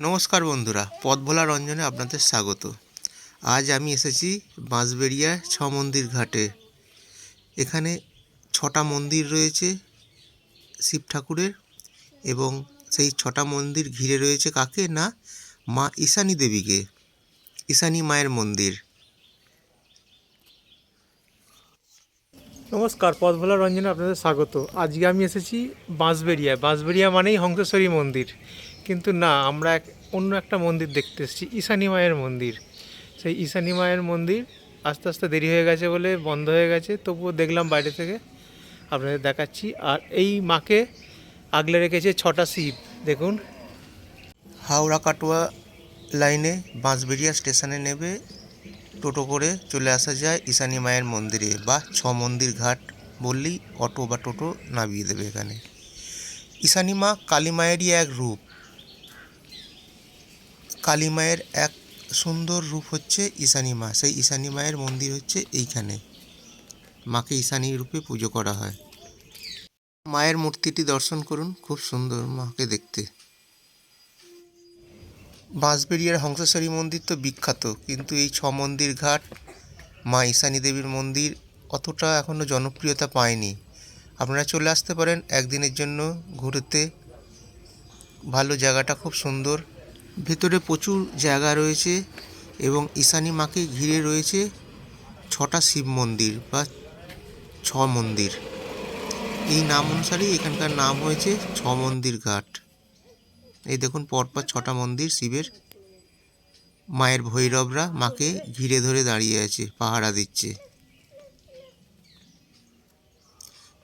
নমস্কার বন্ধুরা, পথ ভোলা রঞ্জনে আপনাদের স্বাগত। আজ আমি এসেছি বাঁশবেড়িয়া ছ মন্দির ঘাটে। এখানে 6টা মন্দির রয়েছে শিব ঠাকুরের, এবং সেই 6টা মন্দির ঘিরে রয়েছে কাকে না, মা ঈশানী দেবীকে, ঈশানী মায়ের মন্দির। নমস্কার, পথ ভোলা রঞ্জনে আপনাদের স্বাগত। আজকে আমি এসেছি বাঁশবেড়িয়া মানেই হংসেশ্বরী মন্দির, কিন্তু না, আমরা অন্য একটা মন্দির দেখতে এসেছি, ঈশানী মায়ের মন্দির। সেই ঈশানী মায়ের মন্দির আস্তে আস্তে দেরি হয়ে গেছে বলে বন্ধ হয়ে গেছে, তবুও দেখলাম বাইরে থেকে, আপনাদের দেখাচ্ছি। আর এই মাকে আগলে রেখেছে 6টা শিব, দেখুন। হাওড়া কাটোয়া লাইনে বাঁশবেড়িয়া স্টেশনে নেবে টোটো করে চলে আসা যায় ঈশানী মায়ের মন্দিরে, বা ছ মন্দির ঘাট বললেই অটো বা টোটো নামিয়ে দেবে এখানে। ঈশানী মা কালী মায়েরই এক রূপ। কালী মায়ের এক সুন্দর রূপ হচ্ছে ঈশানী মা। সেই ঈশানী মায়ের মন্দির হচ্ছে এইখানে। মাকে ঈশানী রূপে পুজো করা হয়। মায়ের মূর্তিটি দর্শন করুন, খুব সুন্দর মাকে দেখতে। বাঁশবেড়িয়ার হংসেশ্বরী মন্দির তো বিখ্যাত, কিন্তু এই ছ মন্দির ঘাট মা ঈশানী দেবীর মন্দির অতটা এখনও জনপ্রিয়তা পায়নি। আপনারা চলে আসতে পারেন একদিনের জন্য ঘুরতে। ভালো, জায়গাটা খুব সুন্দর, ভেতরে প্রচুর জায়গা রয়েছে, এবং ঈশানী মাকে ঘিরে রয়েছে 6টা শিব মন্দির বা ছ মন্দির। এই নাম অনুসারেই এখানকার নাম হয়েছে ছ মন্দির ঘাট। এই দেখুন, পরপর 6টা মন্দির শিবের। মায়ের ভৈরবরা মাকে ঘিরে ধরে দাঁড়িয়ে আছে, পাহারা দিচ্ছে।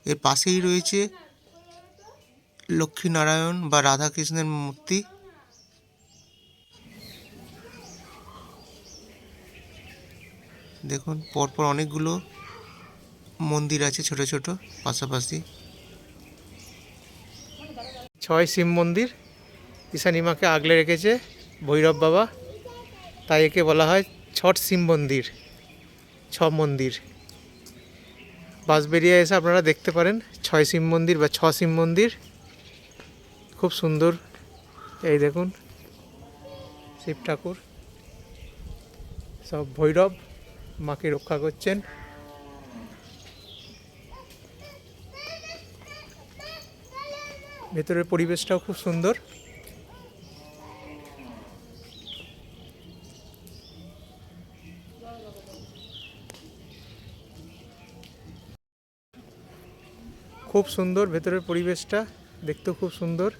এর পাশেই রয়েছে লক্ষ্মীনারায়ণ বা রাধাকৃষ্ণের মূর্তি। দেখুন, পরপর অনেকগুলো মন্দির আছে ছোট ছোট পাশাপাশি। 6 শিব মন্দির ঈশানী মাকে আগলে রেখেছে ভৈরব বাবা, তাই একে বলা হয় ছট শিব মন্দির, 6 মন্দির। বাঁশবেড়িয়া এসে আপনারা দেখতে পারেন 6 শিব মন্দির বা 6 শিব মন্দির, খুব সুন্দর। এই দেখুন, শিব ঠাকুর, সব ভৈরব মাকে রক্ষা করছেন। ভেতরের পরিবেশটাও খুব সুন্দর। খুব সুন্দর ভেতরের পরিবেশটা, দেখতেও খুব সুন্দর।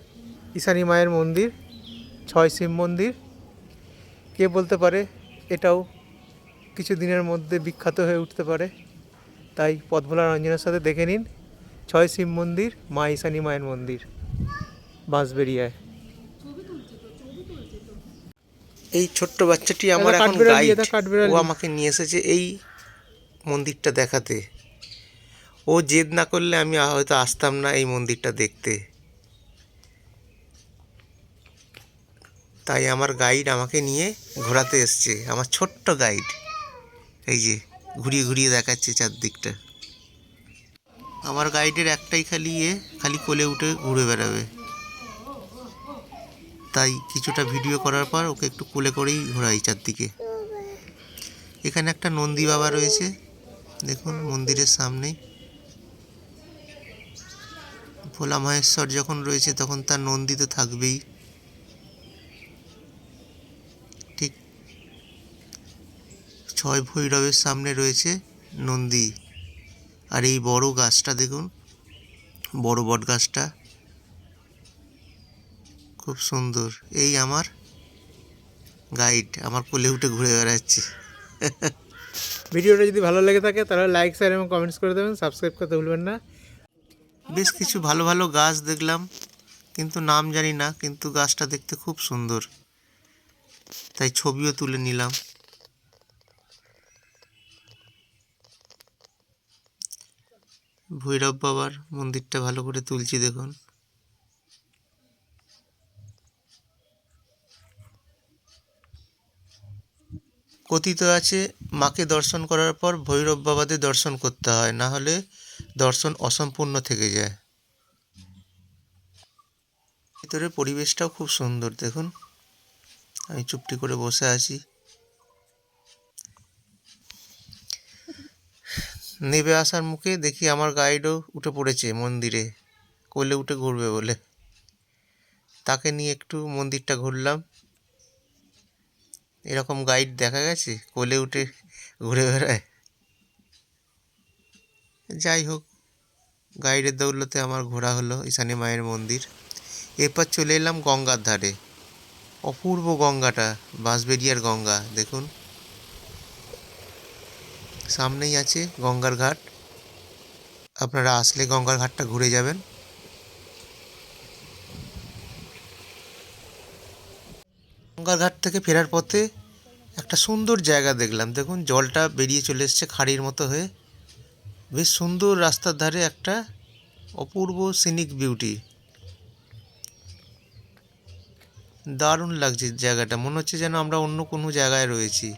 ঈশানী মায়ের মন্দির, 6 শিব মন্দির। কে বলতে পারে এটাও কিছু দিনের মধ্যে বিখ্যাত হয়ে উঠতে পারে। তাই পথ ভোলা রঞ্জনের সাথে দেখে নিন 6 শিব মন্দির, মা ঈশানী মায়ের মন্দির, বাঁশবেড়িয়ায়। এই ছোট্ট বাচ্চাটি আমার এখন গাইড। ও আমাকে নিয়ে এসেছে এই মন্দিরটা দেখাতে। ও জেদ না করলে আমি হয়তো আসতাম না এই মন্দিরটা দেখতে। তাই আমার গাইড আমাকে নিয়ে ঘোরাতে এসছে, আমার ছোট্ট গাইড। এই যে ঘুরিয়ে ঘুরিয়ে দেখাচ্ছে চারদিকটা। আমার গাইডের একটাই খালি কোলে উঠে ঘুরে বেড়াবে। তাই কিছুটা ভিডিও করার পর ওকে একটু কোলে করেই ঘোরাই চারদিকে। এখানে একটা নন্দী বাবা রয়েছে, দেখুন মন্দিরের সামনেই। ভোলা মহেশ্বর যখন রয়েছে তখন তার নন্দী তো থাকবেই। ঠিক 6 ভৈরবের সামনে রয়েছে নন্দী। আর এই বড় গাছটা দেখুন, বড় বট গাছটা খুব সুন্দর। এই আমার গাইড আমার কোলে উঠে ঘুরে বেড়াচ্ছে। ভিডিওটা যদি ভালো লেগে থাকে তাহলে লাইক, শেয়ার এবং কমেন্টস করে দেবেন। সাবস্ক্রাইব করতে ভুলবেন না। বেশ কিছু ভালো ভালো গাছ দেখলাম, কিন্তু নাম জানি না, কিন্তু গাছটা দেখতে খুব সুন্দর, তাই ছবিও তুলে নিলাম। ভৈরব বাবার মন্দিরটা ভালো করে তুলছি, দেখুন। কথিত আছে মাকে দর্শন করার পর ভৈরব বাবাদের দর্শন করতে হয়, না হলে দর্শন অসম্পূর্ণ থেকে যায়। ভিতরের পরিবেশটাও খুব সুন্দর, দেখুন। আমি চুপটি করে বসে আছি। নেবে আসার মুখে দেখি আমার গাইডও উঠে পড়েছে মন্দিরে, কোলে উঠে ঘুরবে বলে। তাকে নিয়ে একটু মন্দিরটা ঘুরলাম। এরকম গাইড দেখা গেছে, কোলে উঠে ঘুরে বেড়ায়। যাই হোক, গাইডের দৌলতে আমার ঘোরা হলো ঈশানী মায়ের মন্দির। এরপর চলে এলাম গঙ্গার ধারে। অপূর্ব গঙ্গাটা, বাঁশবেড়িয়ার গঙ্গা দেখুন, সামনেই আছে গঙ্গার ঘাট। আপনারা আসলে গঙ্গার ঘাটটা ঘুরে যাবেন। গঙ্গার ঘাট থেকে ফেরার পথে একটা সুন্দর জায়গা দেখলাম। দেখুন, জলটা বেরিয়ে চলে এসছে খাড়ির মতো হয়ে। বেশ সুন্দর রাস্তার ধারে একটা অপূর্ব সিনিক বিউটি। দারুণ লাগছে জায়গাটা, মনে হচ্ছে যেন আমরা অন্য কোনো জায়গায় রয়েছি।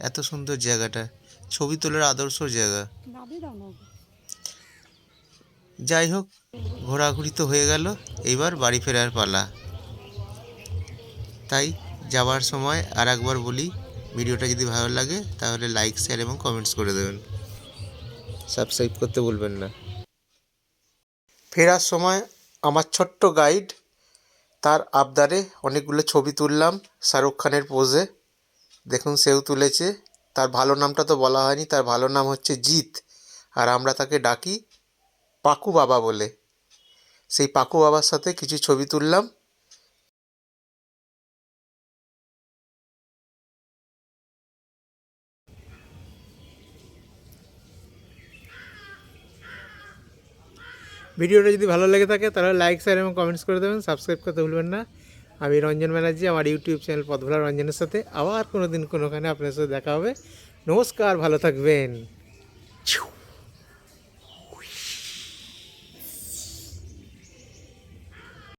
এত সুন্দর জায়গাটা, ছবি তোলার আদর্শ জায়গা। যাই হোক, ঘোরাঘুরি তো হয়ে গেল, এইবার বাড়ি ফেরার পালা। তাই যাওয়ার সময় আর একবার বলি, ভিডিওটা যদি ভালো লাগে তাহলে লাইক, শেয়ার এবং কমেন্টস করে দেবেন। সাবস্ক্রাইব করতে ভুলবেন না। ফেরার সময় আমার ছোট্ট গাইড, তার আবদারে অনেকগুলো ছবি তুললাম শাহরুখ খানের পোজে। দেখুন, সেও তুলেছে। তার ভালো নামটা তো বলা হয়নি, তার ভালো নাম হচ্ছে জিৎ, আর আমরা তাকে ডাকি পাকু বাবা বলে। সেই পাকু বাবার সাথে কিছু ছবি তুললাম। ভিডিওটা যদি ভালো লেগে থাকে তাহলে লাইক, শেয়ার এবং কমেন্টস করে দেবেন। সাবস্ক্রাইব করতে ভুলবেন না। আমি রঞ্জন ব্যানার্জি, আমার ইউটিউব চ্যানেল পথভোলা রঞ্জনের সাথে আবার কোনো দিন কোনোখানে আপনার সাথে দেখা হবে। নমস্কার, ভালো থাকবেন।